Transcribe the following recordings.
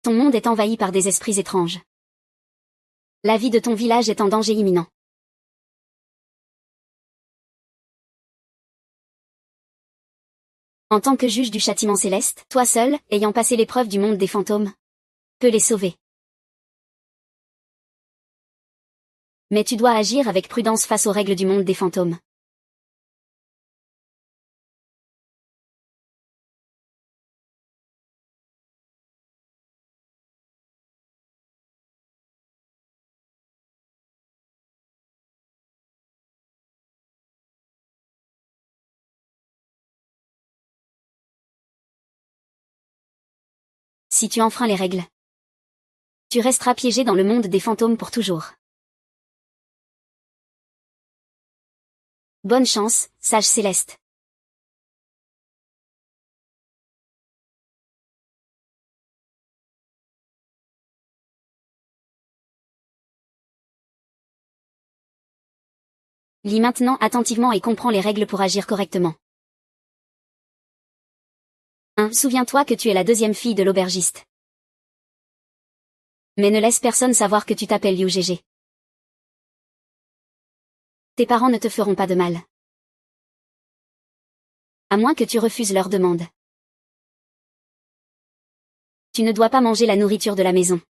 Ton monde est envahi par des esprits étranges. La vie de ton village est en danger imminent. En tant que juge du châtiment céleste, toi seul, ayant passé l'épreuve du monde des fantômes, peux les sauver. Mais tu dois agir avec prudence face aux règles du monde des fantômes. Si tu enfreins les règles, tu resteras piégé dans le monde des fantômes pour toujours. Bonne chance, sage céleste. Lis maintenant attentivement et comprends les règles pour agir correctement. 1. Souviens-toi que tu es la deuxième fille de l'aubergiste. Mais ne laisse personne savoir que tu t'appelles Liu Gégé. Tes parents ne te feront pas de mal. À moins que tu refuses leur demande. Tu ne dois pas manger la nourriture de la maison.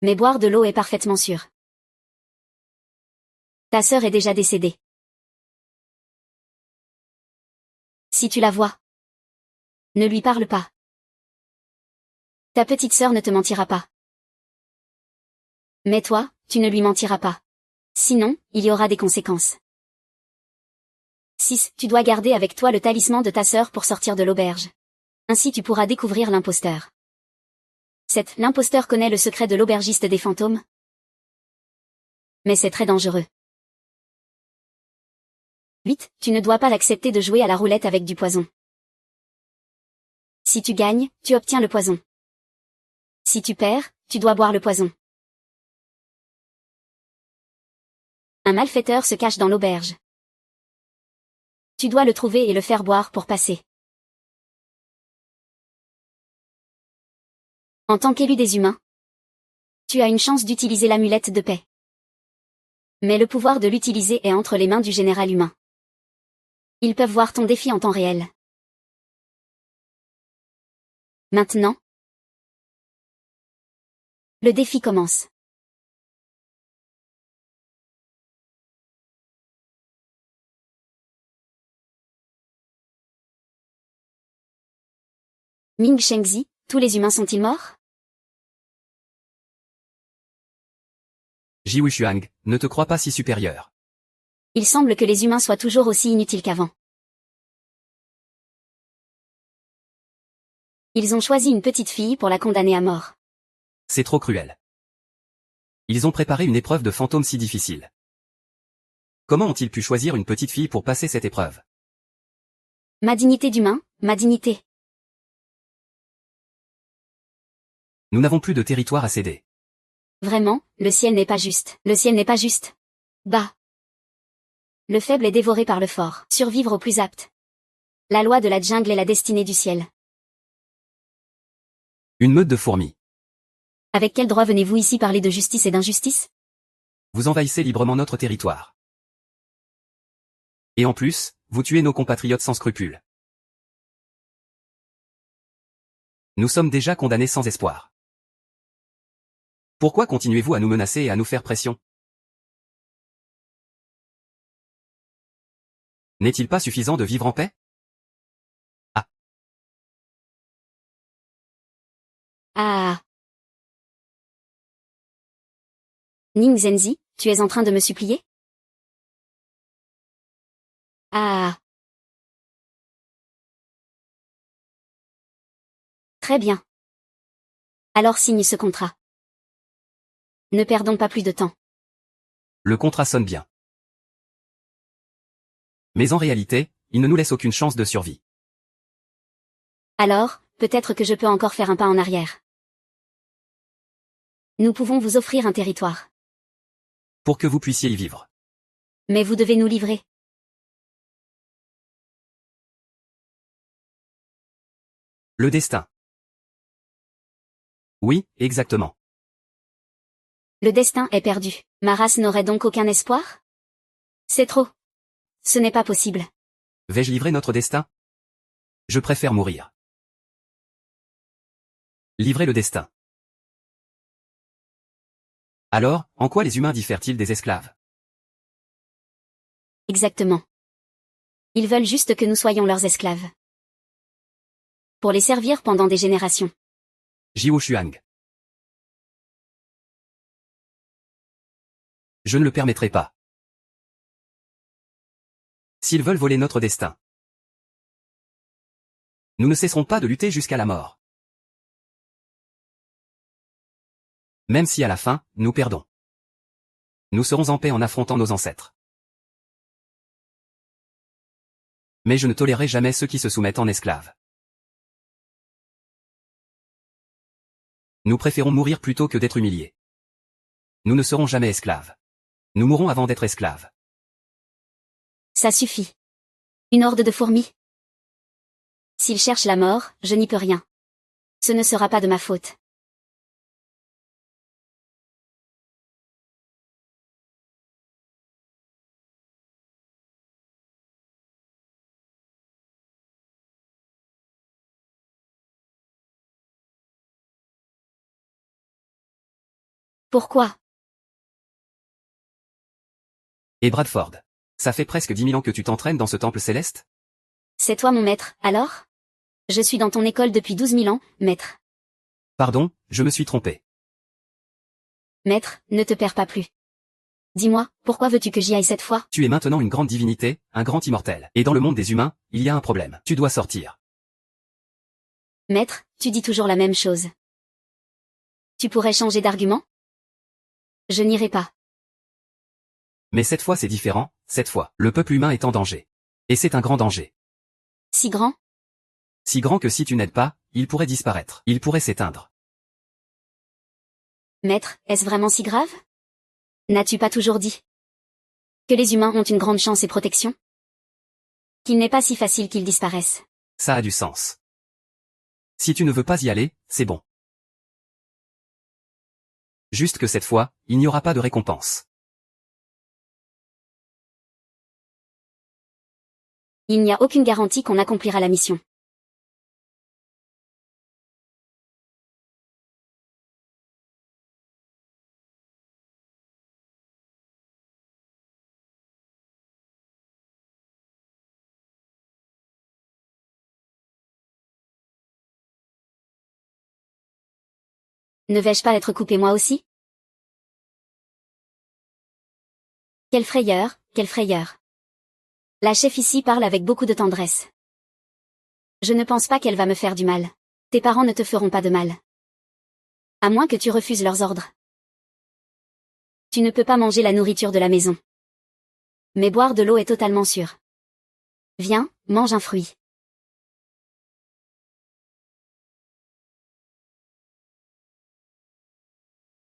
Mais boire de l'eau est parfaitement sûr. Ta sœur est déjà décédée. Si tu la vois, ne lui parle pas. Ta petite sœur ne te mentira pas. Mais toi, tu ne lui mentiras pas. Sinon, il y aura des conséquences. 6. Tu dois garder avec toi le talisman de ta sœur pour sortir de l'auberge. Ainsi tu pourras découvrir l'imposteur. 7. L'imposteur connaît le secret de l'aubergiste des fantômes. Mais c'est très dangereux. 8. Tu ne dois pas l'accepter de jouer à la roulette avec du poison. Si tu gagnes, tu obtiens le poison. Si tu perds, tu dois boire le poison. Un malfaiteur se cache dans l'auberge. Tu dois le trouver et le faire boire pour passer. En tant qu'élu des humains, tu as une chance d'utiliser l'amulette de paix. Mais le pouvoir de l'utiliser est entre les mains du général humain. Ils peuvent voir ton défi en temps réel. Maintenant, le défi commence. Ming Shengzi, tous les humains sont-ils morts? Jiwei Xuang, ne te crois pas si supérieur. Il semble que les humains soient toujours aussi inutiles qu'avant. Ils ont choisi une petite fille pour la condamner à mort. C'est trop cruel. Ils ont préparé une épreuve de fantôme si difficile. Comment ont-ils pu choisir une petite fille pour passer cette épreuve? Ma dignité d'humain, ma dignité. Nous n'avons plus de territoire à céder. Vraiment, le ciel n'est pas juste. Le ciel n'est pas juste. Bah. Le faible est dévoré par le fort. Survivre au plus apte. La loi de la jungle est la destinée du ciel. Une meute de fourmis. Avec quel droit venez-vous ici parler de justice et d'injustice? Vous envahissez librement notre territoire. Et en plus, vous tuez nos compatriotes sans scrupules. Nous sommes déjà condamnés sans espoir. Pourquoi continuez-vous à nous menacer et à nous faire pression? N'est-il pas suffisant de vivre en paix? Ah. Ah. Ning Zenzi, tu es en train de me supplier? Ah. Très bien. Alors signe ce contrat. Ne perdons pas plus de temps. Le contrat sonne bien. Mais en réalité, il ne nous laisse aucune chance de survie. Alors, peut-être que je peux encore faire un pas en arrière. Nous pouvons vous offrir un territoire. Pour que vous puissiez y vivre. Mais vous devez nous livrer. Le destin. Oui, exactement. Le destin est perdu. Ma race n'aurait donc aucun espoir? C'est trop. Ce n'est pas possible. Vais-je livrer notre destin? Je préfère mourir. Livrer le destin. Alors, en quoi les humains diffèrent-ils des esclaves? Exactement. Ils veulent juste que nous soyons leurs esclaves. Pour les servir pendant des générations. Jiwo Xuang. Je ne le permettrai pas. S'ils veulent voler notre destin, nous ne cesserons pas de lutter jusqu'à la mort. Même si à la fin, nous perdons. Nous serons en paix en affrontant nos ancêtres. Mais je ne tolérerai jamais ceux qui se soumettent en esclaves. Nous préférons mourir plutôt que d'être humiliés. Nous ne serons jamais esclaves. Nous mourrons avant d'être esclaves. Ça suffit. Une horde de fourmis. S'ils cherchent la mort, je n'y peux rien. Ce ne sera pas de ma faute. Pourquoi? Et Bradford. Ça fait presque 10 000 ans que tu t'entraînes dans ce temple céleste? C'est toi mon maître, alors? Je suis dans ton école depuis 12 000 ans, maître. Pardon, je me suis trompé. Maître, ne te perds pas plus. Dis-moi, pourquoi veux-tu que j'y aille cette fois? Tu es maintenant une grande divinité, un grand immortel. Et dans le monde des humains, il y a un problème. Tu dois sortir. Maître, tu dis toujours la même chose. Tu pourrais changer d'argument? Je n'irai pas. Mais cette fois c'est différent, cette fois, le peuple humain est en danger. Et c'est un grand danger. Si grand? Si grand que si tu n'aides pas, il pourrait disparaître. Il pourrait s'éteindre. Maître, est-ce vraiment si grave? N'as-tu pas toujours dit que les humains ont une grande chance et protection? Qu'il n'est pas si facile qu'ils disparaissent. Ça a du sens. Si tu ne veux pas y aller, c'est bon. Juste que cette fois, il n'y aura pas de récompense. Il n'y a aucune garantie qu'on accomplira la mission. Ne vais-je pas être coupé moi aussi? Quelle frayeur, quelle frayeur. La chef ici parle avec beaucoup de tendresse. Je ne pense pas qu'elle va me faire du mal. Tes parents ne te feront pas de mal. À moins que tu refuses leurs ordres. Tu ne peux pas manger la nourriture de la maison. Mais boire de l'eau est totalement sûr. Viens, mange un fruit.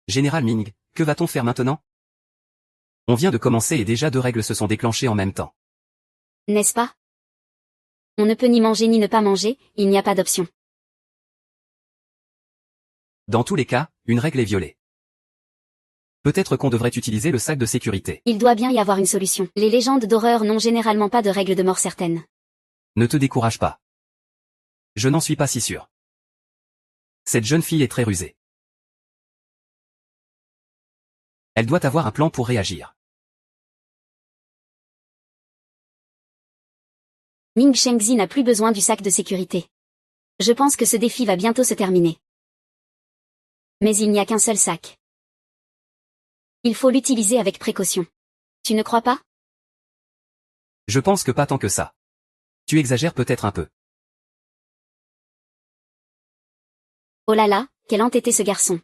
Général Ming, que va-t-on faire maintenant? On vient de commencer et déjà 2 règles se sont déclenchées en même temps. N'est-ce pas? On ne peut ni manger ni ne pas manger, il n'y a pas d'option. Dans tous les cas, une règle est violée. Peut-être qu'on devrait utiliser le sac de sécurité. Il doit bien y avoir une solution. Les légendes d'horreur n'ont généralement pas de règles de mort certaines. Ne te décourage pas. Je n'en suis pas si sûr. Cette jeune fille est très rusée. Elle doit avoir un plan pour réagir. Ming Shengzi n'a plus besoin du sac de sécurité. Je pense que ce défi va bientôt se terminer. Mais il n'y a qu'un seul sac. Il faut l'utiliser avec précaution. Tu ne crois pas? Je pense que pas tant que ça. Tu exagères peut-être un peu. Oh là là, quel entêté ce garçon.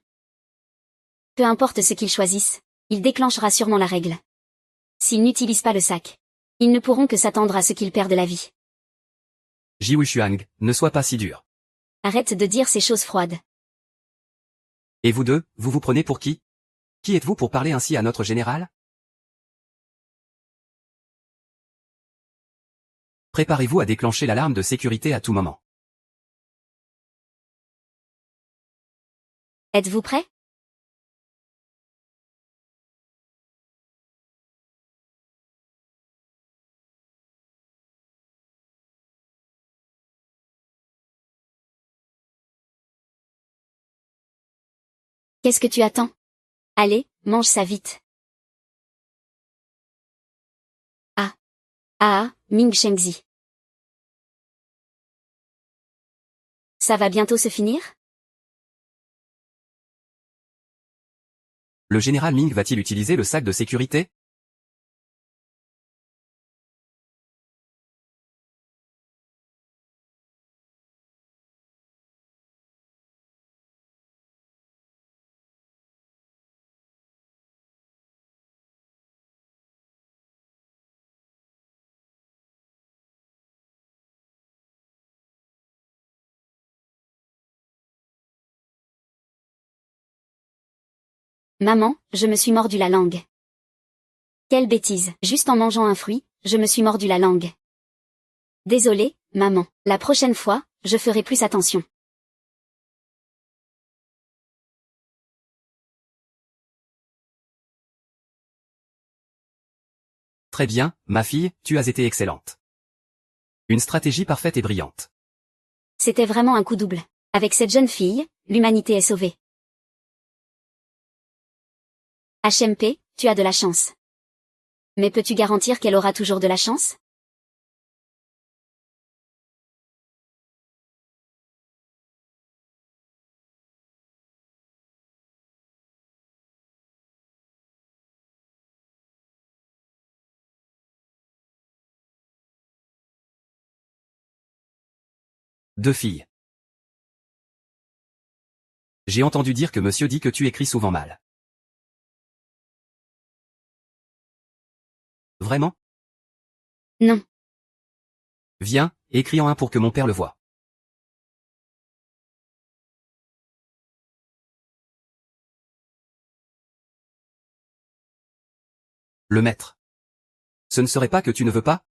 Peu importe ce qu'il choisisse, il déclenchera sûrement la règle. S'ils n'utilisent pas le sac, ils ne pourront que s'attendre à ce qu'ils perdent la vie. Jiwu Xuang, ne sois pas si dur. Arrête de dire ces choses froides. Et vous deux, vous vous prenez pour qui? Qui êtes-vous pour parler ainsi à notre général? Préparez-vous à déclencher l'alarme de sécurité à tout moment. Êtes-vous prêt? Qu'est-ce que tu attends? Allez, mange ça vite. Ming Shengzi. Ça va bientôt se finir? Le général Ming va-t-il utiliser le sac de sécurité? Maman, je me suis mordu la langue. Quelle bêtise, juste en mangeant un fruit, je me suis mordu la langue. Désolée, maman, la prochaine fois, je ferai plus attention. Très bien, ma fille, tu as été excellente. Une stratégie parfaite et brillante. C'était vraiment un coup double. Avec cette jeune fille, l'humanité est sauvée. HMP, tu as de la chance. Mais peux-tu garantir qu'elle aura toujours de la chance? Deux filles. J'ai entendu dire que monsieur dit que tu écris souvent mal. Vraiment? Non. Viens, écris en un pour que mon père le voie. Le maître. Ce ne serait pas que tu ne veux pas?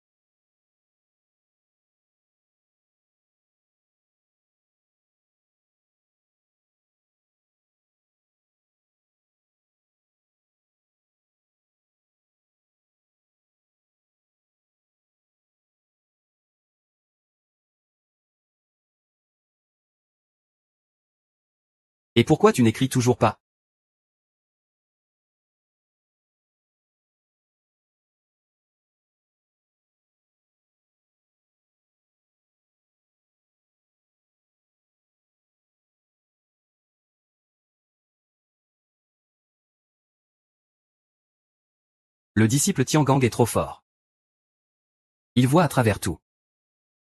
Et pourquoi tu n'écris toujours pas? Le disciple Tiangang est trop fort. Il voit à travers tout.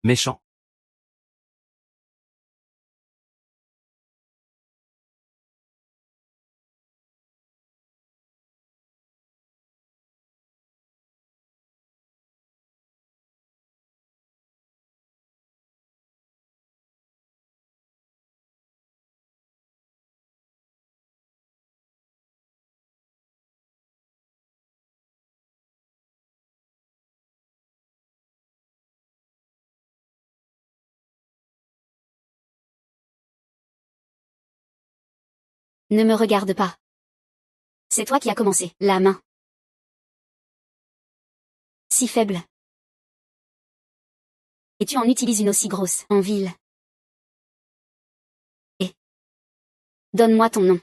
Méchant. Ne me regarde pas. C'est toi qui as commencé, la main. Si faible. Et tu en utilises une aussi grosse, en ville. Et. Donne-moi ton nom.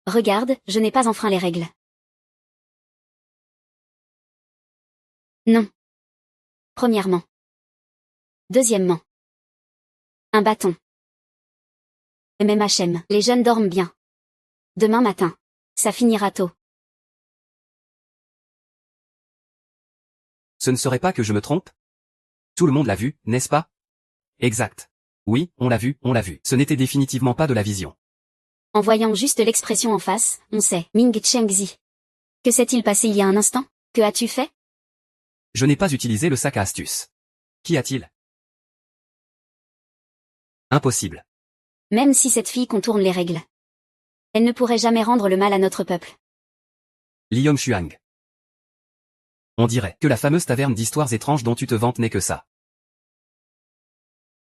Regarde, je n'ai pas enfreint les règles. Non. Premièrement. Deuxièmement. Un bâton. MMHM, les jeunes dorment bien. Demain matin. Ça finira tôt. Ce ne serait pas que je me trompe? Tout le monde l'a vu, n'est-ce pas? Exact. Oui, on l'a vu, on l'a vu. Ce n'était définitivement pas de la vision. En voyant juste l'expression en face, on sait. Ming Chengzi. Que s'est-il passé il y a un instant? Que as-tu fait? Je n'ai pas utilisé le sac à astuce. Qu'y a-t-il? Impossible. Même si cette fille contourne les règles. Elle ne pourrait jamais rendre le mal à notre peuple. Liang Xuang. On dirait que la fameuse taverne d'histoires étranges dont tu te vantes n'est que ça.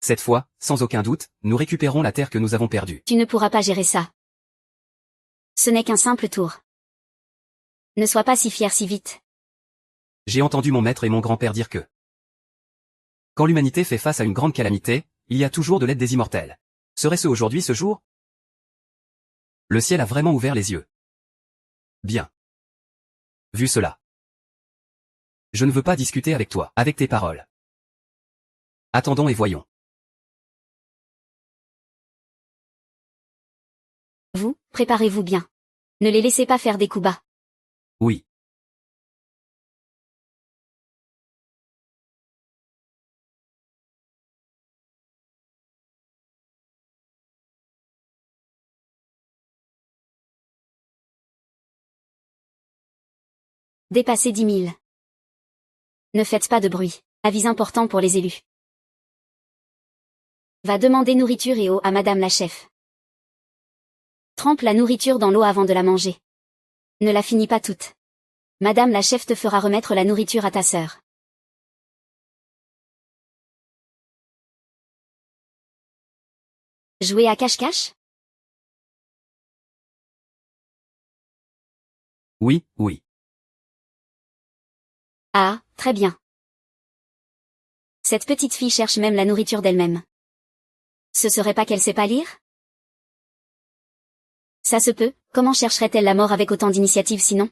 Cette fois, sans aucun doute, nous récupérons la terre que nous avons perdue. Tu ne pourras pas gérer ça. Ce n'est qu'un simple tour. Ne sois pas si fier si vite. J'ai entendu mon maître et mon grand-père dire que quand l'humanité fait face à une grande calamité, il y a toujours de l'aide des immortels. Serait-ce aujourd'hui ce jour? Le ciel a vraiment ouvert les yeux. Bien. Vu cela. Je ne veux pas discuter avec toi, avec tes paroles. Attendons et voyons. Vous, préparez-vous bien. Ne les laissez pas faire des coups bas. Oui. Dépassez 10 000. Ne faites pas de bruit. Avis important pour les élus. Va demander nourriture et eau à Madame la chef. Trempe la nourriture dans l'eau avant de la manger. Ne la finis pas toute. Madame la chef te fera remettre la nourriture à ta sœur. Jouer à cache-cache? Oui, oui. Ah, très bien. Cette petite fille cherche même la nourriture d'elle-même. Ce serait pas qu'elle sait pas lire? Ça se peut, comment chercherait-elle la mort avec autant d'initiative sinon?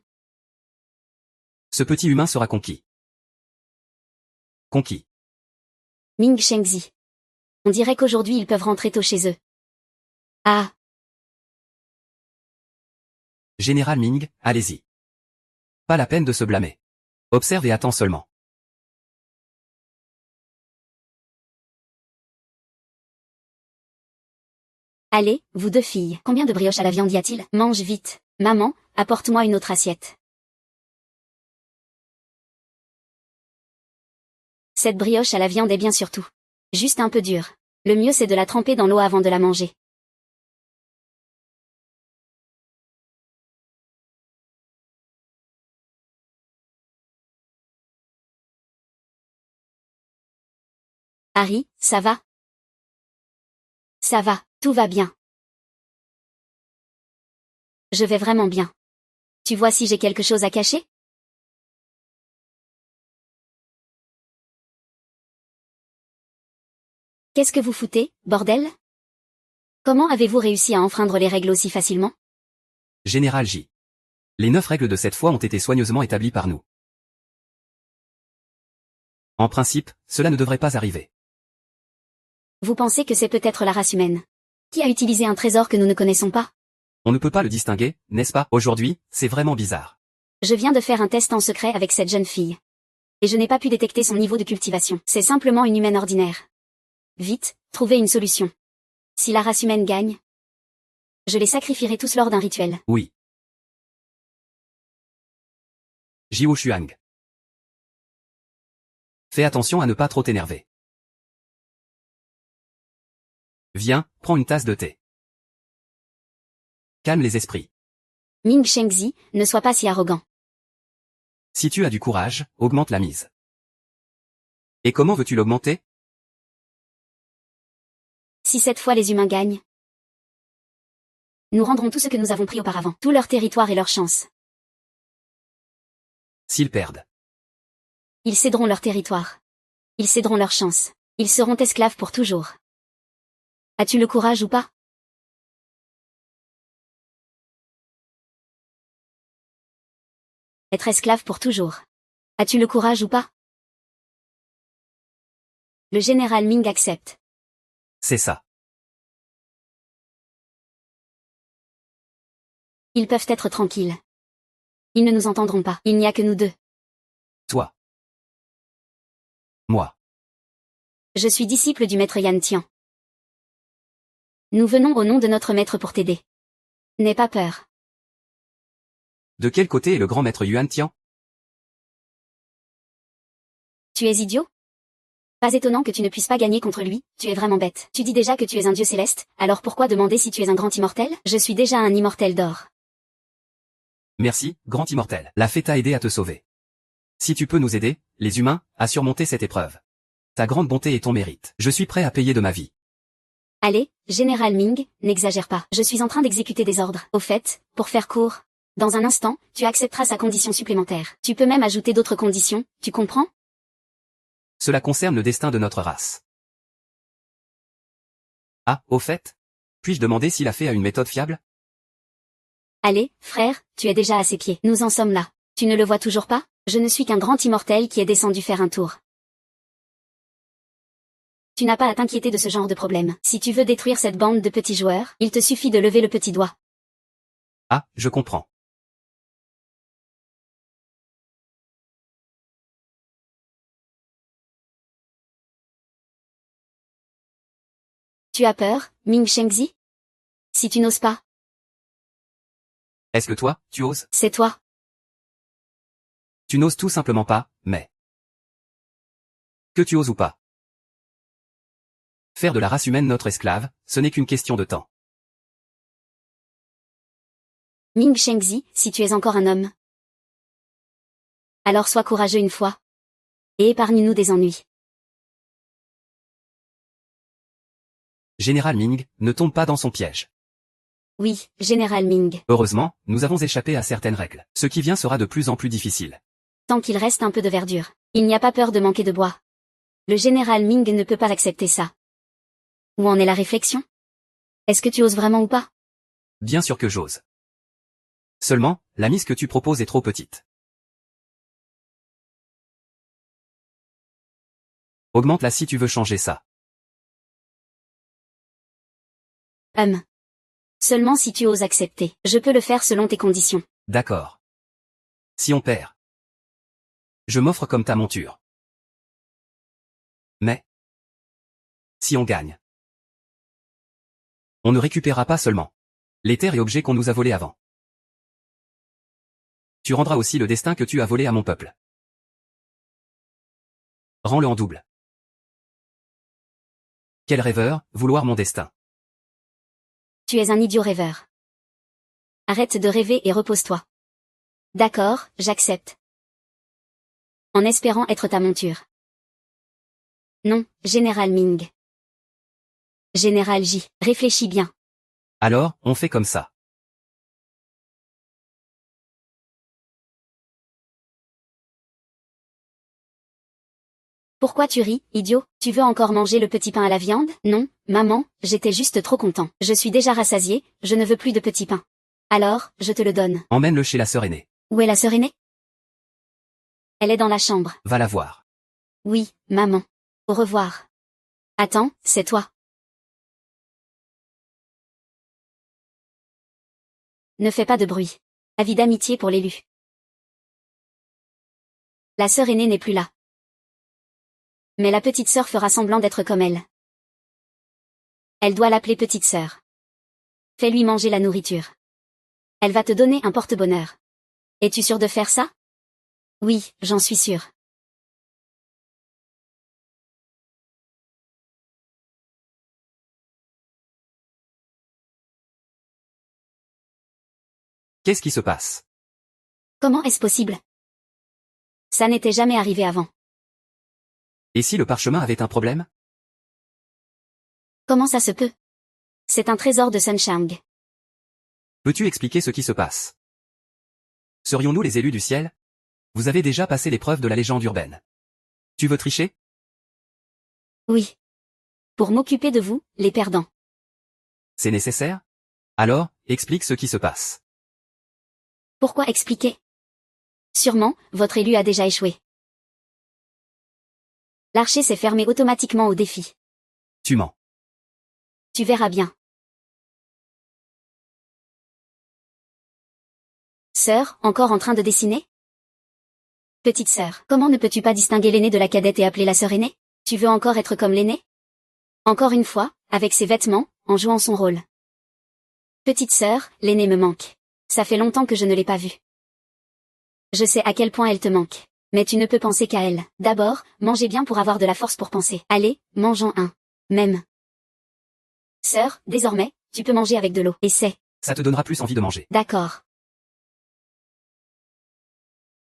Ce petit humain sera conquis. Conquis. Ming Shengzi. On dirait qu'aujourd'hui ils peuvent rentrer tôt chez eux. Ah. Général Ming, allez-y. Pas la peine de se blâmer. Observe et attends seulement. Allez, vous deux filles, combien de brioches à la viande y a-t-il? Mange vite. Maman, apporte-moi une autre assiette. Cette brioche à la viande est bien surtout. Juste un peu dure. Le mieux c'est de la tremper dans l'eau avant de la manger. Harry, ça va? Ça va, tout va bien. Je vais vraiment bien. Tu vois si j'ai quelque chose à cacher? Qu'est-ce que vous foutez, bordel? Comment avez-vous réussi à enfreindre les règles aussi facilement? Général J. Les 9 règles de cette fois ont été soigneusement établies par nous. En principe, cela ne devrait pas arriver. Vous pensez que c'est peut-être la race humaine qui a utilisé un trésor que nous ne connaissons pas? On ne peut pas le distinguer, n'est-ce pas? Aujourd'hui, c'est vraiment bizarre. Je viens de faire un test en secret avec cette jeune fille. Et je n'ai pas pu détecter son niveau de cultivation. C'est simplement une humaine ordinaire. Vite, trouvez une solution. Si la race humaine gagne, je les sacrifierai tous lors d'un rituel. Oui. Jiao Xuang. Fais attention à ne pas trop t'énerver. Viens, prends une tasse de thé. Calme les esprits. Ming Shengzi, ne sois pas si arrogant. Si tu as du courage, augmente la mise. Et comment veux-tu l'augmenter? Si cette fois les humains gagnent, nous rendrons tout ce que nous avons pris auparavant, tout leur territoire et leur chance. S'ils perdent. Ils céderont leur territoire. Ils céderont leur chance. Ils seront esclaves pour toujours. As-tu le courage ou pas? Être esclave pour toujours. As-tu le courage ou pas? Le général Ming accepte. C'est ça. Ils peuvent être tranquilles. Ils ne nous entendront pas. Il n'y a que nous deux. Toi. Moi. Je suis disciple du maître Yan Tian. Nous venons au nom de notre maître pour t'aider. N'aie pas peur. De quel côté est le grand maître Yuan Tian? Tu es idiot? Pas étonnant que tu ne puisses pas gagner contre lui, tu es vraiment bête. Tu dis déjà que tu es un dieu céleste, alors pourquoi demander si tu es un grand immortel? Je suis déjà un immortel d'or. Merci, grand immortel. La fée t'a aidé à te sauver. Si tu peux nous aider, les humains, à surmonter cette épreuve. Ta grande bonté est ton mérite. Je suis prêt à payer de ma vie. Allez, Général Ming, n'exagère pas. Je suis en train d'exécuter des ordres. Au fait, pour faire court, dans un instant, tu accepteras sa condition supplémentaire. Tu peux même ajouter d'autres conditions, tu comprends? Cela concerne le destin de notre race. Ah, au fait? Puis-je demander si la fée a une méthode fiable? Allez, frère, tu es déjà à ses pieds. Nous en sommes là. Tu ne le vois toujours pas? Je ne suis qu'un grand immortel qui est descendu faire un tour. Tu n'as pas à t'inquiéter de ce genre de problème. Si tu veux détruire cette bande de petits joueurs, il te suffit de lever le petit doigt. Ah, je comprends. Tu as peur, Ming Shengzi? Si tu n'oses pas, Est-ce que toi, tu oses? c'est toi. Tu n'oses tout simplement pas, mais... Que tu oses ou pas? Faire de la race humaine notre esclave, ce n'est qu'une question de temps. Ming Shengzi, si tu es encore un homme. Alors sois courageux une fois. Et épargne-nous des ennuis. Général Ming, ne tombe pas dans son piège. Oui, Général Ming. Heureusement, nous avons échappé à certaines règles. Ce qui vient sera de plus en plus difficile. Tant qu'il reste un peu de verdure. Il n'y a pas peur de manquer de bois. Le Général Ming ne peut pas accepter ça. Où en est la réflexion? Est-ce que tu oses vraiment ou pas? Bien sûr que j'ose. Seulement, la mise que tu proposes est trop petite. Augmente-la si tu veux changer ça. Seulement si tu oses accepter. Je peux le faire selon tes conditions. D'accord. Si on perd, je m'offre comme ta monture. Mais, si on gagne, on ne récupérera pas seulement les terres et objets qu'on nous a volés avant. Tu rendras aussi le destin que tu as volé à mon peuple. Rends-le en double. Quel rêveur, vouloir mon destin. Tu es un idiot rêveur. Arrête de rêver et repose-toi. D'accord, j'accepte. En espérant être ta monture. Non, Général Ming. Général J, réfléchis bien. Alors, on fait comme ça. Pourquoi tu ris, idiot? Tu veux encore manger le petit pain à la viande? Non, maman, j'étais juste trop content. Je suis déjà rassasié, je ne veux plus de petit pain. Alors, je te le donne. Emmène-le chez la sœur aînée. Où est la sœur aînée? Elle est dans la chambre. Va la voir. Oui, maman. Au revoir. Attends, c'est toi. Ne fais pas de bruit. Avis d'amitié pour l'élu. La sœur aînée n'est plus là. Mais la petite sœur fera semblant d'être comme elle. Elle doit l'appeler petite sœur. Fais-lui manger la nourriture. Elle va te donner un porte-bonheur. Es-tu sûr de faire ça? Oui, j'en suis sûr. Qu'est-ce qui se passe? Comment est-ce possible? Ça n'était jamais arrivé avant. Et si le parchemin avait un problème? Comment ça se peut? C'est un trésor de Sunshang. Peux-tu expliquer ce qui se passe? Serions-nous les élus du ciel? Vous avez déjà passé l'épreuve de la légende urbaine. Tu veux tricher? Oui. Pour m'occuper de vous, les perdants. C'est nécessaire? Alors, explique ce qui se passe. Pourquoi expliquer? Sûrement, votre élu a déjà échoué. L'archer s'est fermé automatiquement au défi. Tu mens. Tu verras bien. Sœur, encore en train de dessiner? Petite sœur, comment ne peux-tu pas distinguer l'aînée de la cadette et appeler la sœur aînée? Tu veux encore être comme l'aînée? Encore une fois, avec ses vêtements, en jouant son rôle. Petite sœur, l'aînée me manque. Ça fait longtemps que je ne l'ai pas vue. Je sais à quel point elle te manque. Mais tu ne peux penser qu'à elle. D'abord, mangez bien pour avoir de la force pour penser. Allez, mangeons un. Même. Sœur, désormais, tu peux manger avec de l'eau. Et c'est. Ça te donnera plus envie de manger. D'accord.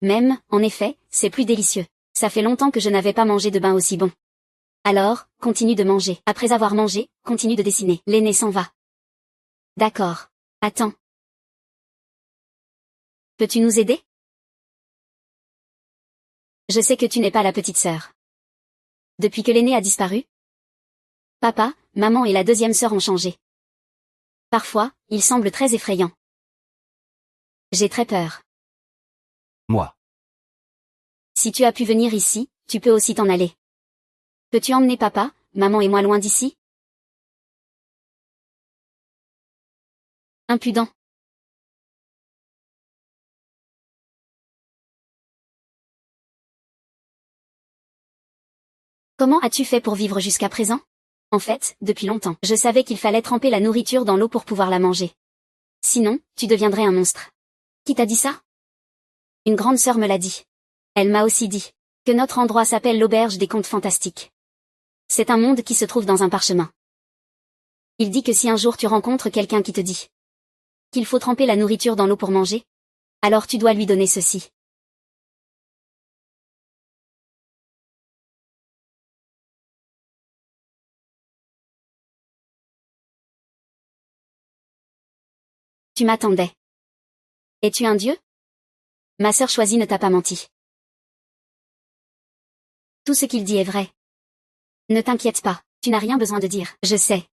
Même, en effet, c'est plus délicieux. Ça fait longtemps que je n'avais pas mangé de bain aussi bon. Alors, continue de manger. Après avoir mangé, continue de dessiner. L'aîné s'en va. D'accord. Attends. Peux-tu nous aider? Je sais que tu n'es pas la petite sœur. Depuis que l'aîné a disparu, papa, maman et la deuxième sœur ont changé. Parfois, ils semblent très effrayants. J'ai très peur. Moi. Si tu as pu venir ici, tu peux aussi t'en aller. Peux-tu emmener papa, maman et moi loin d'ici? Impudent. Comment as-tu fait pour vivre jusqu'à présent? En fait, depuis longtemps. Je savais qu'il fallait tremper la nourriture dans l'eau pour pouvoir la manger. Sinon, tu deviendrais un monstre. Qui t'a dit ça? Une grande sœur me l'a dit. Elle m'a aussi dit que notre endroit s'appelle l'auberge des contes fantastiques. C'est un monde qui se trouve dans un parchemin. Il dit que si un jour tu rencontres quelqu'un qui te dit qu'il faut tremper la nourriture dans l'eau pour manger, alors tu dois lui donner ceci. Tu m'attendais. Es-tu un dieu? Ma sœur choisie ne t'a pas menti. Tout ce qu'il dit est vrai. Ne t'inquiète pas, tu n'as rien besoin de dire. Je sais.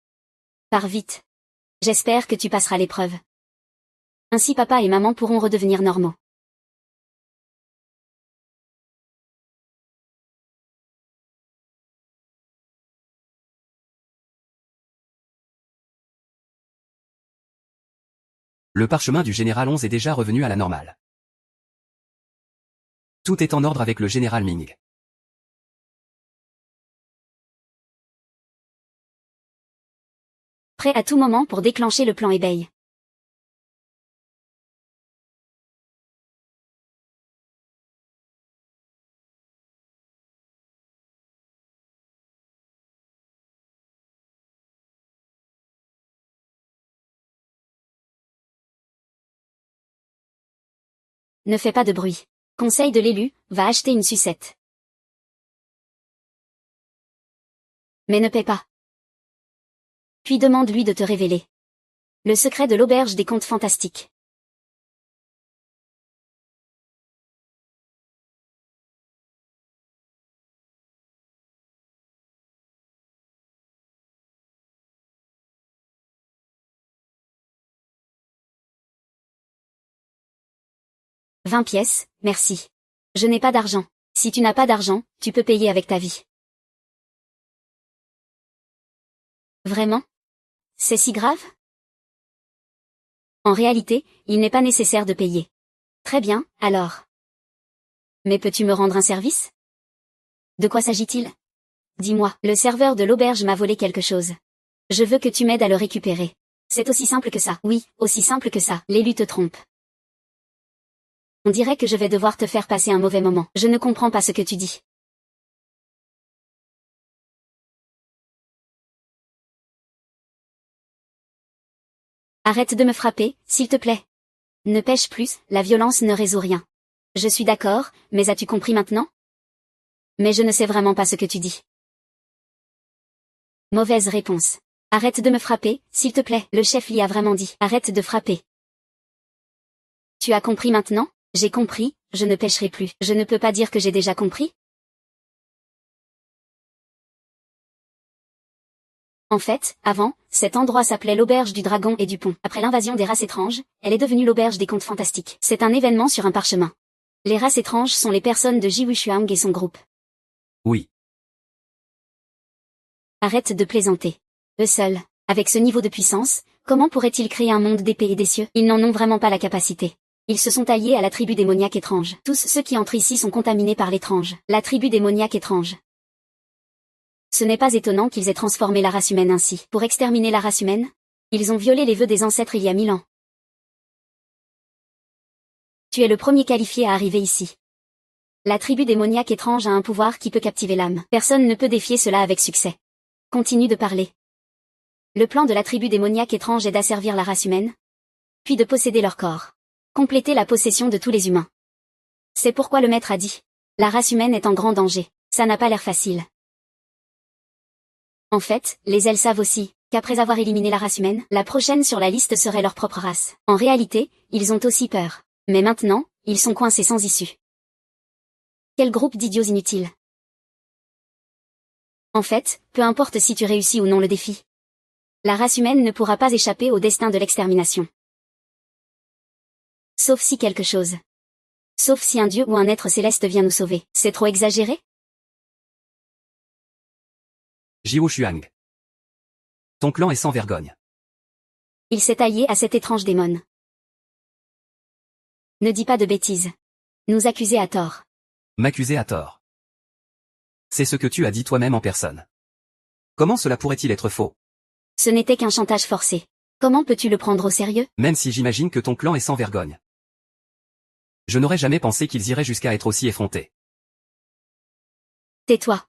Pars vite. J'espère que tu passeras l'épreuve. Ainsi papa et maman pourront redevenir normaux. Le parchemin du général 11 est déjà revenu à la normale. Tout est en ordre avec le général Ming. Prêt à tout moment pour déclencher le plan éveil. Ne fais pas de bruit. Conseil de l'élu, va acheter une sucette. Mais ne paie pas. Puis demande-lui de te révéler le secret de l'auberge des contes fantastiques. « 20 pièces, merci. Je n'ai pas d'argent. Si tu n'as pas d'argent, tu peux payer avec ta vie. » Vraiment? C'est si grave? En réalité, il n'est pas nécessaire de payer. Très bien, alors. Mais peux-tu me rendre un service? De quoi s'agit-il? Dis-moi, le serveur de l'auberge m'a volé quelque chose. Je veux que tu m'aides à le récupérer. C'est aussi simple que ça. Oui, aussi simple que ça. L'élu te trompe. On dirait que je vais devoir te faire passer un mauvais moment. Je ne comprends pas ce que tu dis. Arrête de me frapper, s'il te plaît. Ne pêche plus, la violence ne résout rien. Je suis d'accord, mais as-tu compris maintenant? Mais je ne sais vraiment pas ce que tu dis. Mauvaise réponse. Arrête de me frapper, s'il te plaît. Le chef l'y a vraiment dit. Arrête de frapper. Tu as compris maintenant? J'ai compris, je ne pêcherai plus. Je ne peux pas dire que j'ai déjà compris? En fait, avant, cet endroit s'appelait l'auberge du dragon et du pont. Après l'invasion des races étranges, elle est devenue l'auberge des contes fantastiques. C'est un événement sur un parchemin. Les races étranges sont les personnes de Jiwu Shuang et son groupe. Oui. Arrête de plaisanter. Eux seuls, avec ce niveau de puissance, comment pourraient-ils créer un monde d'épée et des cieux? Ils n'en ont vraiment pas la capacité. Ils se sont alliés à la tribu démoniaque étrange. Tous ceux qui entrent ici sont contaminés par l'étrange. La tribu démoniaque étrange. Ce n'est pas étonnant qu'ils aient transformé la race humaine ainsi. Pour exterminer la race humaine, ils ont violé les vœux des ancêtres il y a 1000 ans. Tu es le premier qualifié à arriver ici. La tribu démoniaque étrange a un pouvoir qui peut captiver l'âme. Personne ne peut défier cela avec succès. Continue de parler. Le plan de la tribu démoniaque étrange est d'asservir la race humaine, puis de posséder leur corps. Compléter la possession de tous les humains. C'est pourquoi le maître a dit. La race humaine est en grand danger. Ça n'a pas l'air facile. En fait, les elfes savent aussi qu'après avoir éliminé la race humaine, la prochaine sur la liste serait leur propre race. En réalité, ils ont aussi peur. Mais maintenant, ils sont coincés sans issue. Quel groupe d'idiots inutiles. En fait, peu importe si tu réussis ou non le défi. La race humaine ne pourra pas échapper au destin de l'extermination. Sauf si quelque chose. Sauf si un dieu ou un être céleste vient nous sauver. C'est trop exagéré? Jiao Shuang. Ton clan est sans vergogne. Il s'est allié à cet étrange démon. Ne dis pas de bêtises. Nous accuser à tort. M'accuser à tort. C'est ce que tu as dit toi-même en personne. Comment cela pourrait-il être faux? Ce n'était qu'un chantage forcé. Comment peux-tu le prendre au sérieux? Même si j'imagine que ton clan est sans vergogne. Je n'aurais jamais pensé qu'ils iraient jusqu'à être aussi effrontés. Tais-toi.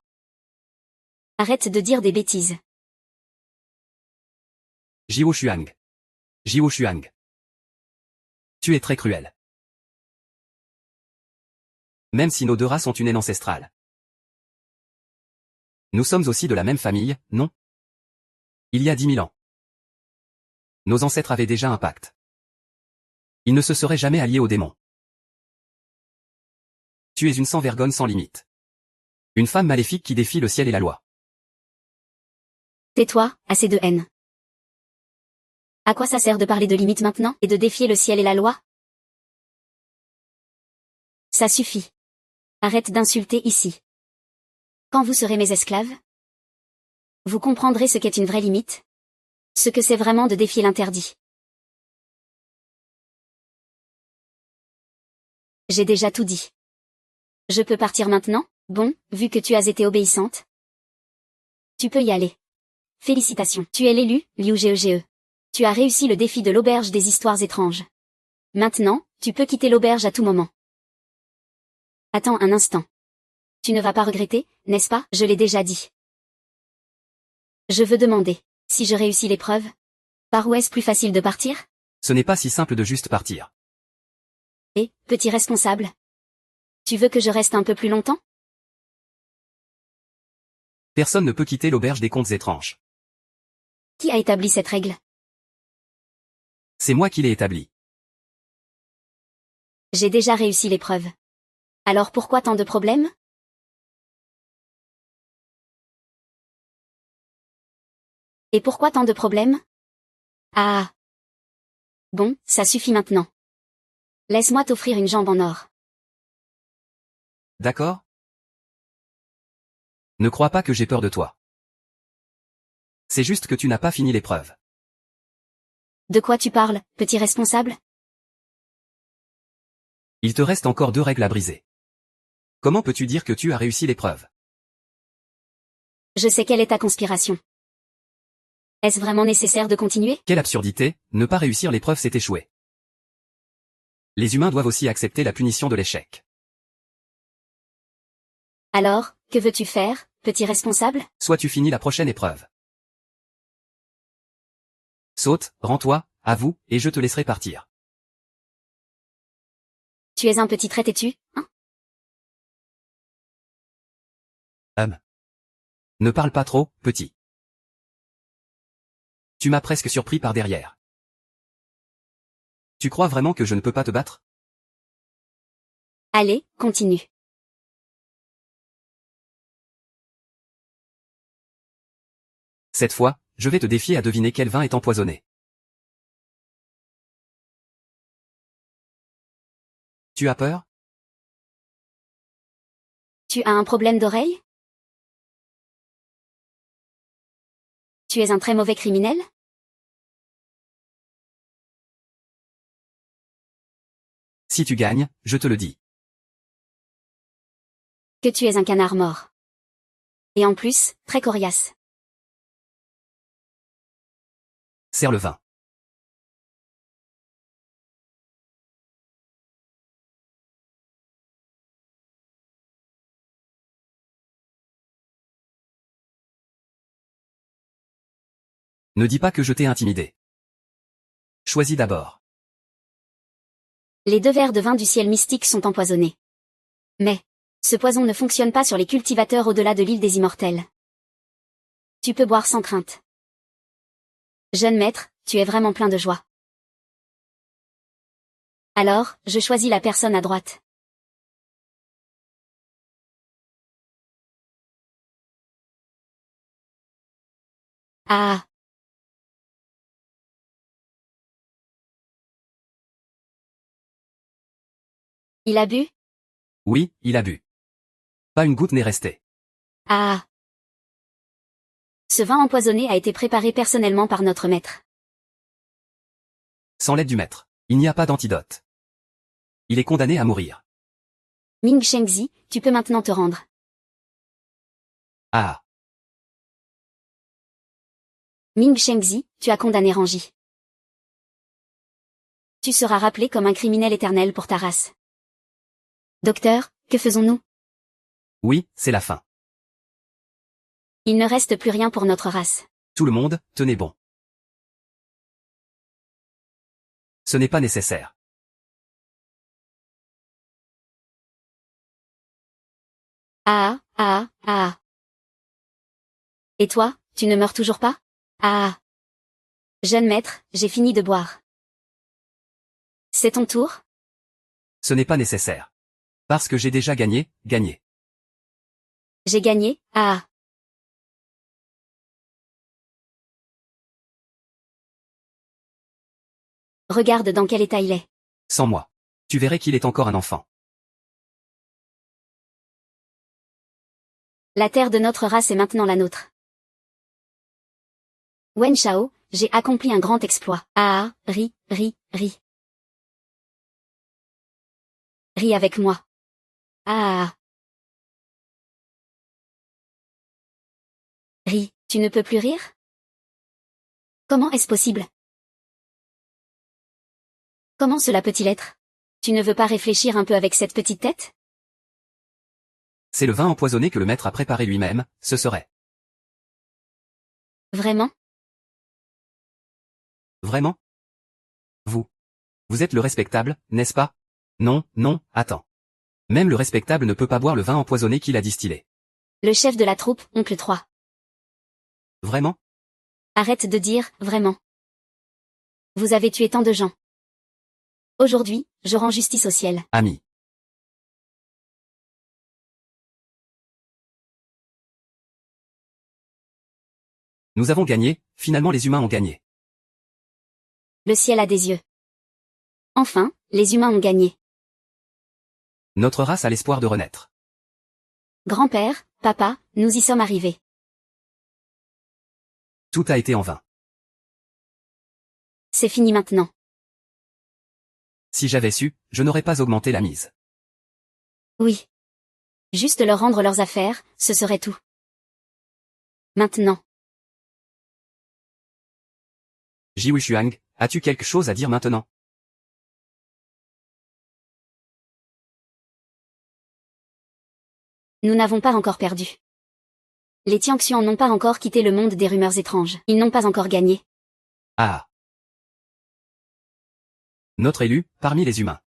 Arrête de dire des bêtises. Jiao Shuang. Jiao Shuang. Tu es très cruel. Même si nos deux races ont une haine ancestrale. Nous sommes aussi de la même famille, non? Il y a 10 000 ans. Nos ancêtres avaient déjà un pacte. Ils ne se seraient jamais alliés aux démons. Tu es une sans-vergogne sans limite. Une femme maléfique qui défie le ciel et la loi. Tais-toi, assez de haine. À quoi ça sert de parler de limites maintenant et de défier le ciel et la loi? Ça suffit. Arrête d'insulter ici. Quand vous serez mes esclaves, vous comprendrez ce qu'est une vraie limite. Ce que c'est vraiment de défier l'interdit. J'ai déjà tout dit. Je peux partir maintenant? Bon, vu que tu as été obéissante. Tu peux y aller. Félicitations. Tu es l'élu, Liu Gege. Tu as réussi le défi de l'auberge des histoires étranges. Maintenant, tu peux quitter l'auberge à tout moment. Attends un instant. Tu ne vas pas regretter, n'est-ce pas? Je l'ai déjà dit. Je veux demander, si je réussis l'épreuve, par où est-ce plus facile de partir? Ce n'est pas si simple de juste partir. Et, petit responsable, tu veux que je reste un peu plus longtemps? Personne ne peut quitter l'auberge des contes étranges. Qui a établi cette règle? C'est moi qui l'ai établie. J'ai déjà réussi l'épreuve. Alors pourquoi tant de problèmes? Et pourquoi tant de problèmes? Ah. Bon, ça suffit maintenant. Laisse-moi t'offrir une jambe en or. D'accord? Ne crois pas que j'ai peur de toi. C'est juste que tu n'as pas fini l'épreuve. De quoi tu parles, petit responsable? Il te reste encore 2 règles à briser. Comment peux-tu dire que tu as réussi l'épreuve? Je sais quelle est ta conspiration. Est-ce vraiment nécessaire de continuer? Quelle absurdité, ne pas réussir l'épreuve c'est échouer. Les humains doivent aussi accepter la punition de l'échec. Alors, que veux-tu faire, petit responsable? Soit tu finis la prochaine épreuve. Saute, rends-toi, avoue, et je te laisserai partir. Tu es un petit très têtu, hein? Ne parle pas trop, petit. Tu m'as presque surpris par derrière. Tu crois vraiment que je ne peux pas te battre? Allez, continue. Cette fois, je vais te défier à deviner quel vin est empoisonné. Tu as peur? Tu as un problème d'oreille? Tu es un très mauvais criminel? Si tu gagnes, je te le dis. Que tu es un canard mort. Et en plus, très coriace. Serre le vin. Ne dis pas que je t'ai intimidé. Choisis d'abord. Les 2 verres de vin du ciel mystique sont empoisonnés. Mais, ce poison ne fonctionne pas sur les cultivateurs au-delà de l'île des Immortels. Tu peux boire sans crainte. Jeune maître, tu es vraiment plein de joie. Alors, je choisis la personne à droite. Ah. Il a bu? Oui, il a bu. Pas une goutte n'est restée. Ah. Ce vin empoisonné a été préparé personnellement par notre maître. Sans l'aide du maître, il n'y a pas d'antidote. Il est condamné à mourir. Ming Shengzi, tu peux maintenant te rendre. Ah. Ming Shengzi, tu as condamné Ranji. Tu seras rappelé comme un criminel éternel pour ta race. Docteur, que faisons-nous? Oui, c'est la fin. Il ne reste plus rien pour notre race. Tout le monde, tenez bon. Ce n'est pas nécessaire. Ah, ah, ah. Et toi, tu ne meurs toujours pas? Ah. Jeune maître, j'ai fini de boire. C'est ton tour? Ce n'est pas nécessaire. Parce que j'ai déjà gagné, gagné. J'ai gagné, ah. Regarde dans quel état il est. Sans moi. Tu verrais qu'il est encore un enfant. La terre de notre race est maintenant la nôtre. Wen Shao, j'ai accompli un grand exploit. Ah, ris, ris, ris. Ris avec moi. Ah. Ris, tu ne peux plus rire? Comment est-ce possible? Comment cela peut-il être? Tu ne veux pas réfléchir un peu avec cette petite tête? C'est le vin empoisonné que le maître a préparé lui-même, ce serait. Vraiment? Vraiment? Vous êtes le respectable, n'est-ce pas? Non, non, attends. Même le respectable ne peut pas boire le vin empoisonné qu'il a distillé. Le chef de la troupe, oncle 3. Vraiment? Arrête de dire, vraiment. Vous avez tué tant de gens. Aujourd'hui, je rends justice au ciel. Ami. Nous avons gagné, finalement les humains ont gagné. Le ciel a des yeux. Enfin, les humains ont gagné. Notre race a l'espoir de renaître. Grand-père, papa, nous y sommes arrivés. Tout a été en vain. C'est fini maintenant. Si j'avais su, je n'aurais pas augmenté la mise. Oui. Juste leur rendre leurs affaires, ce serait tout. Maintenant. Jiwei Xuang, as-tu quelque chose à dire maintenant? Nous n'avons pas encore perdu. Les Tianxian n'ont pas encore quitté le monde des rumeurs étranges. Ils n'ont pas encore gagné. Ah. Notre élu, parmi les humains.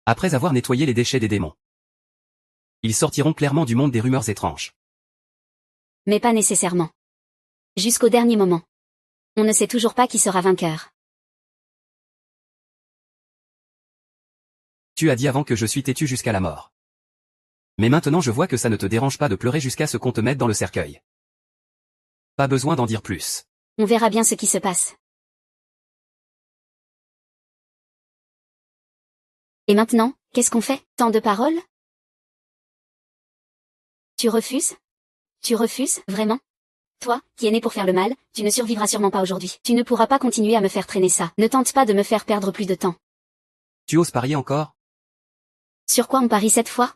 Après avoir nettoyé les déchets des démons. Ils sortiront clairement du monde des rumeurs étranges. Mais pas nécessairement. Jusqu'au dernier moment. On ne sait toujours pas qui sera vainqueur. Tu as dit avant que je suis têtu jusqu'à la mort. Mais maintenant je vois que ça ne te dérange pas de pleurer jusqu'à ce qu'on te mette dans le cercueil. Pas besoin d'en dire plus. On verra bien ce qui se passe. Et maintenant, qu'est-ce qu'on fait? Tant de paroles? Tu refuses? Tu refuses, vraiment? Toi, qui es né pour faire le mal, tu ne survivras sûrement pas aujourd'hui. Tu ne pourras pas continuer à me faire traîner ça. Ne tente pas de me faire perdre plus de temps. Tu oses parier encore? Sur quoi on parie cette fois?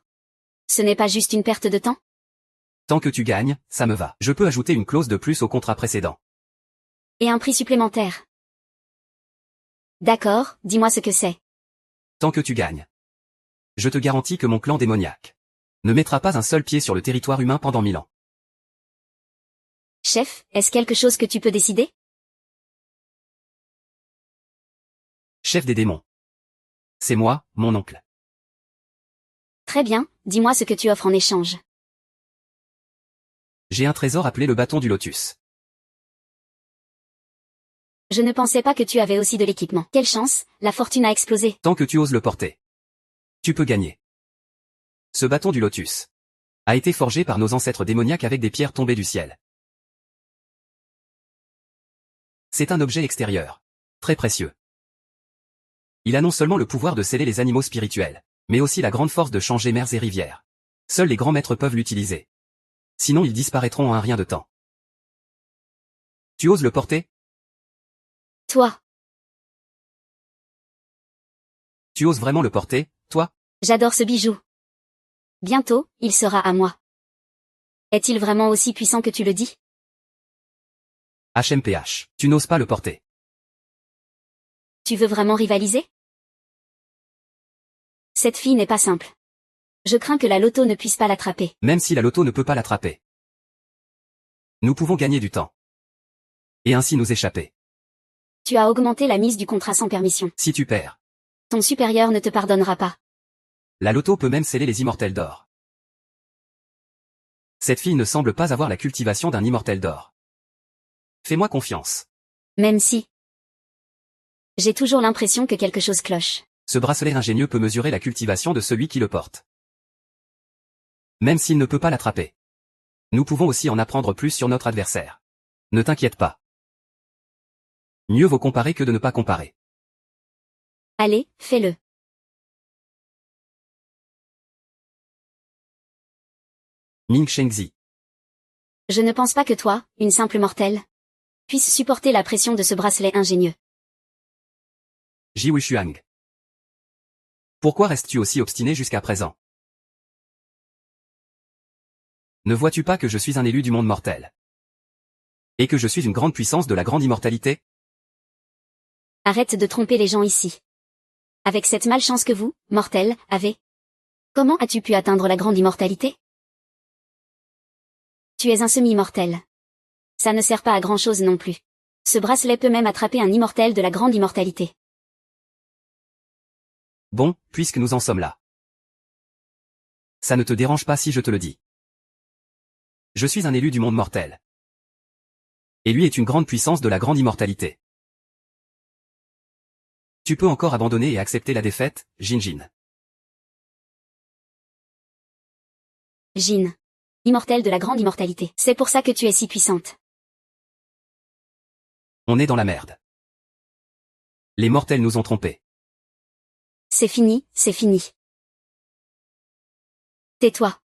Ce n'est pas juste une perte de temps? Tant que tu gagnes, ça me va. Je peux ajouter une clause de plus au contrat précédent. Et un prix supplémentaire. D'accord, dis-moi ce que c'est. Tant que tu gagnes. Je te garantis que mon clan démoniaque ne mettra pas un seul pied sur le territoire humain pendant 1000 ans. Chef, est-ce quelque chose que tu peux décider? Chef des démons. C'est moi, mon oncle. Très bien, dis-moi ce que tu offres en échange. J'ai un trésor appelé le bâton du lotus. Je ne pensais pas que tu avais aussi de l'équipement. Quelle chance, la fortune a explosé. Tant que tu oses le porter, tu peux gagner. Ce bâton du lotus a été forgé par nos ancêtres démoniaques avec des pierres tombées du ciel. C'est un objet extérieur, très précieux. Il a non seulement le pouvoir de sceller les animaux spirituels, mais aussi la grande force de changer mers et rivières. Seuls les grands maîtres peuvent l'utiliser. Sinon ils disparaîtront en un rien de temps. Tu oses le porter? Toi. Tu oses vraiment le porter, toi? J'adore ce bijou. Bientôt, il sera à moi. Est-il vraiment aussi puissant que tu le dis? HMPH, tu n'oses pas le porter. Tu veux vraiment rivaliser? Cette fille n'est pas simple. Je crains que la loto ne puisse pas l'attraper. Même si la loto ne peut pas l'attraper. Nous pouvons gagner du temps. Et ainsi nous échapper. Tu as augmenté la mise du contrat sans permission. Si tu perds, Ton supérieur ne te pardonnera pas. la loto peut même sceller les immortels d'or. Cette fille ne semble pas avoir la cultivation d'un immortel d'or. Fais-moi confiance. Même si. J'ai toujours l'impression que quelque chose cloche. Ce bracelet ingénieux peut mesurer la cultivation de celui qui le porte. Même s'il ne peut pas l'attraper. Nous pouvons aussi en apprendre plus sur notre adversaire. Ne t'inquiète pas. Mieux vaut comparer que de ne pas comparer. Allez, fais-le. Ming Shengzi. Je ne pense pas que toi, une simple mortelle, puisse supporter la pression de ce bracelet ingénieux. Ji Wushuang. Pourquoi restes-tu aussi obstiné jusqu'à présent? Ne vois-tu pas que je suis un élu du monde mortel? Et que je suis une grande puissance de la grande immortalité? Arrête de tromper les gens ici. Avec cette malchance que vous, mortels, avez. Comment as-tu pu atteindre la grande immortalité? Tu es un semi-immortel. Ça ne sert pas à grand-chose non plus. Ce bracelet peut même attraper un immortel de la grande immortalité. Bon, puisque nous en sommes là. Ça ne te dérange pas si je te le dis. Je suis un élu du monde mortel. Et lui est une grande puissance de la grande immortalité. Tu peux encore abandonner et accepter la défaite, Jin. Jin. Immortel de la grande immortalité. C'est pour ça que tu es si puissante. On est dans la merde. Les mortels nous ont trompés. C'est fini, c'est fini. Tais-toi.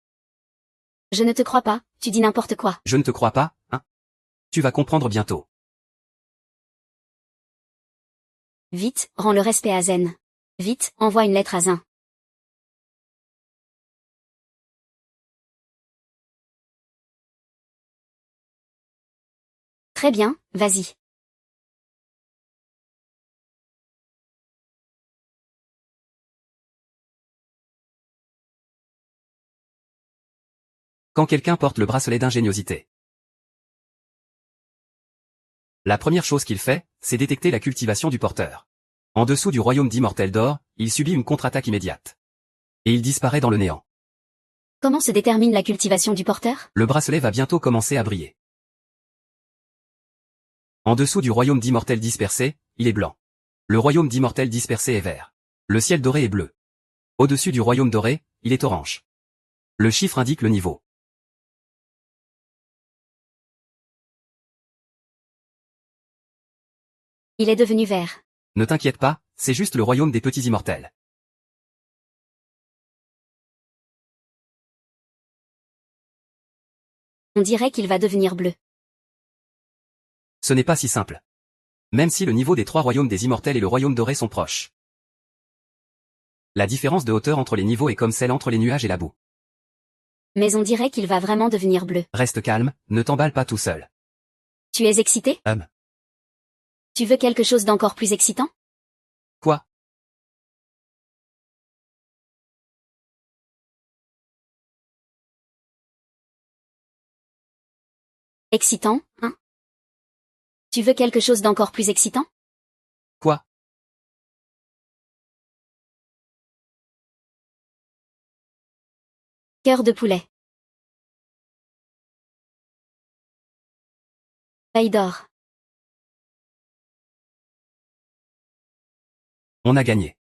Je ne te crois pas, tu dis n'importe quoi. Je ne te crois pas, hein? Tu vas comprendre bientôt. Vite, rends le respect à Zen. Vite, envoie une lettre à Zin. Très bien, vas-y. Quand quelqu'un porte le bracelet d'ingéniosité. La première chose qu'il fait, c'est détecter la cultivation du porteur. En dessous du royaume d'immortel d'or, il subit une contre-attaque immédiate. Et il disparaît dans le néant. Comment se détermine la cultivation du porteur? Le bracelet va bientôt commencer à briller. En dessous du royaume d'immortel dispersé, il est blanc. Le royaume d'immortel dispersé est vert. Le ciel doré est bleu. Au-dessus du royaume doré, il est orange. Le chiffre indique le niveau. Il est devenu vert. Ne t'inquiète pas, c'est juste le royaume des petits immortels. On dirait qu'il va devenir bleu. Ce n'est pas si simple. Même si le niveau des 3 royaumes des immortels et le royaume doré sont proches. La différence de hauteur entre les niveaux est comme celle entre les nuages et la boue. Mais on dirait qu'il va vraiment devenir bleu. Reste calme, ne t'emballe pas tout seul. Tu es excité? Tu veux quelque chose d'encore plus excitant? Quoi? Excitant, hein? Tu veux quelque chose d'encore plus excitant? Quoi? Cœur de poulet. Paille d'or. On a gagné.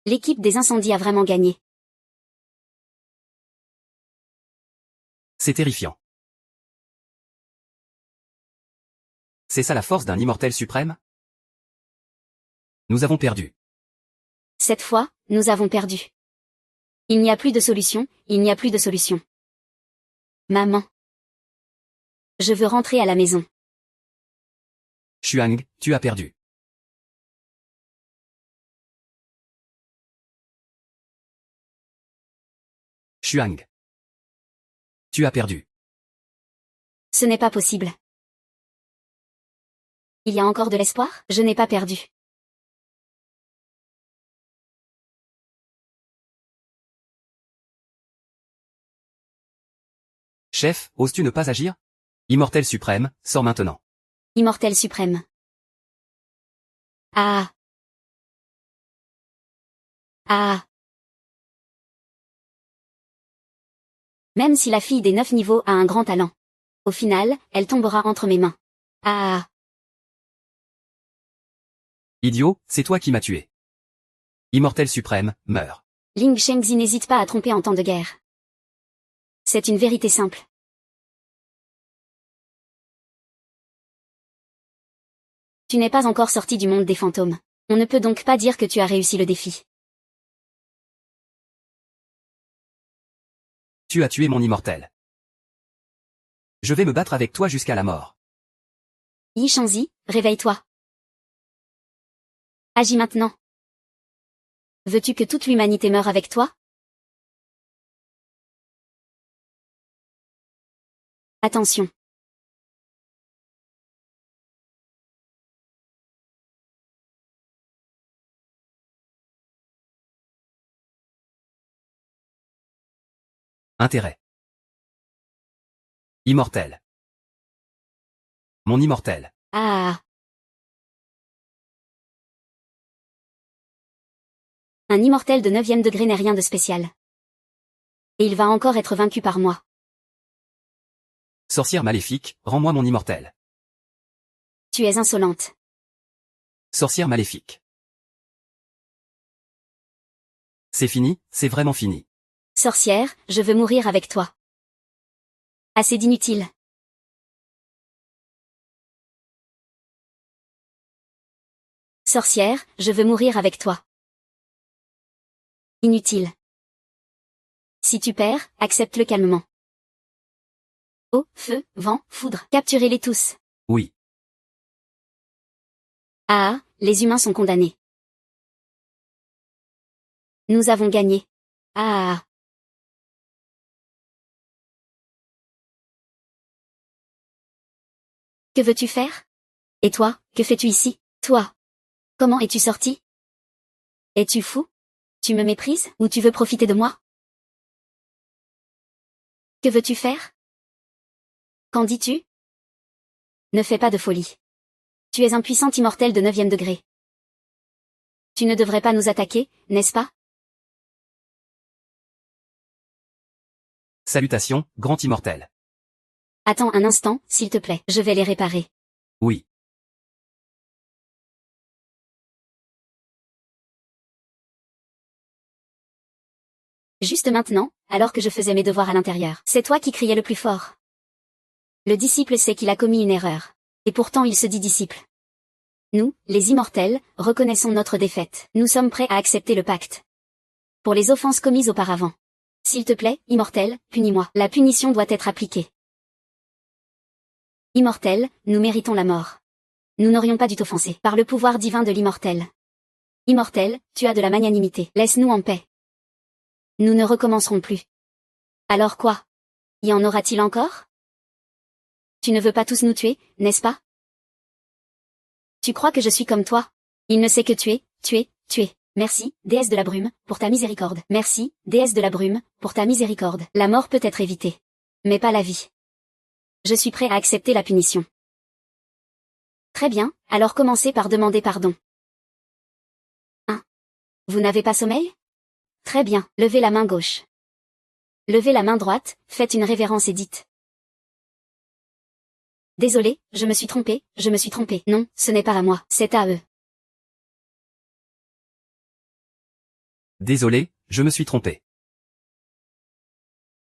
L'équipe des incendies a vraiment gagné. C'est terrifiant. C'est ça la force d'un immortel suprême? Nous avons perdu. Cette fois, nous avons perdu. Il n'y a plus de solution, il n'y a plus de solution. Maman. Je veux rentrer à la maison. Xuang, tu as perdu. Xuang. Tu as perdu. Ce n'est pas possible. Il y a encore de l'espoir? Je n'ai pas perdu. Chef, oses-tu ne pas agir? Immortel suprême, sors maintenant. Immortel suprême. Ah. Ah. Même si la fille des 9 niveaux a un grand talent. Au final, elle tombera entre mes mains. Ah. Idiot, c'est toi qui m'as tué. Immortel suprême, meurs. Ling Shengzi n'hésite pas à tromper en temps de guerre. C'est une vérité simple. Tu n'es pas encore sorti du monde des fantômes. On ne peut donc pas dire que tu as réussi le défi. Tu as tué mon immortel. Je vais me battre avec toi jusqu'à la mort. Yi Shangzi, réveille-toi. Agis maintenant. Veux-tu que toute l'humanité meure avec toi? Attention. Intérêt. Immortel. Mon immortel. Ah. Un immortel de 9e degré n'est rien de spécial. Et il va encore être vaincu par moi. Sorcière maléfique, rends-moi mon immortel. Tu es insolente. Sorcière maléfique. C'est fini, c'est vraiment fini. Sorcière, je veux mourir avec toi. Assez d'inutile. Sorcière, je veux mourir avec toi. Inutile. Si tu perds, accepte-le calmement. Eau, feu, vent, foudre, capturez-les tous. Oui. Ah, les humains sont condamnés. Nous avons gagné. Ah. Que veux-tu faire? Et toi, que fais-tu ici? Toi. Comment es-tu sorti? Es-tu fou? Tu me méprises, ou tu veux profiter de moi? Que veux-tu faire? Qu'en dis-tu? Ne fais pas de folie. Tu es un puissant immortel de 9e degré. Tu ne devrais pas nous attaquer, n'est-ce pas? Salutations, grand immortel. Attends un instant, s'il te plaît, je vais les réparer. Oui. Juste maintenant, alors que je faisais mes devoirs à l'intérieur. C'est toi qui criais le plus fort. Le disciple sait qu'il a commis une erreur. Et pourtant il se dit disciple. Nous, les immortels, reconnaissons notre défaite. Nous sommes prêts à accepter le pacte. Pour les offenses commises auparavant. S'il te plaît, immortel, punis-moi. La punition doit être appliquée. Immortel, nous méritons la mort. Nous n'aurions pas dû t'offenser. Par le pouvoir divin de l'immortel. Immortel, tu as de la magnanimité. Laisse-nous en paix. Nous ne recommencerons plus. Alors quoi? Y en aura-t-il encore? Tu ne veux pas tous nous tuer, n'est-ce pas? Tu crois que je suis comme toi? Il ne sait que tuer, tuer, tuer. Merci, déesse de la brume, pour ta miséricorde. Merci, déesse de la brume, pour ta miséricorde. La mort peut être évitée. Mais pas la vie. Je suis prêt à accepter la punition. Très bien, alors commencez par demander pardon. 1. Vous n'avez pas sommeil? Très bien, levez la main gauche. Levez la main droite, faites une révérence et dites. Désolé, je me suis trompé, je me suis trompé. Non, ce n'est pas à moi, c'est à eux. Désolé, je me suis trompé.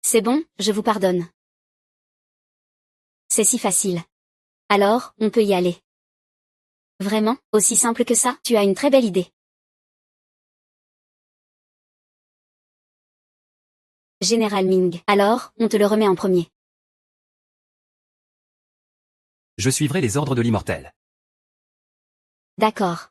C'est bon, je vous pardonne. C'est si facile. Alors, on peut y aller. Vraiment, aussi simple que ça, tu as une très belle idée. Général Ming. Alors, on te le remet en premier. Je suivrai les ordres de l'immortel. D'accord.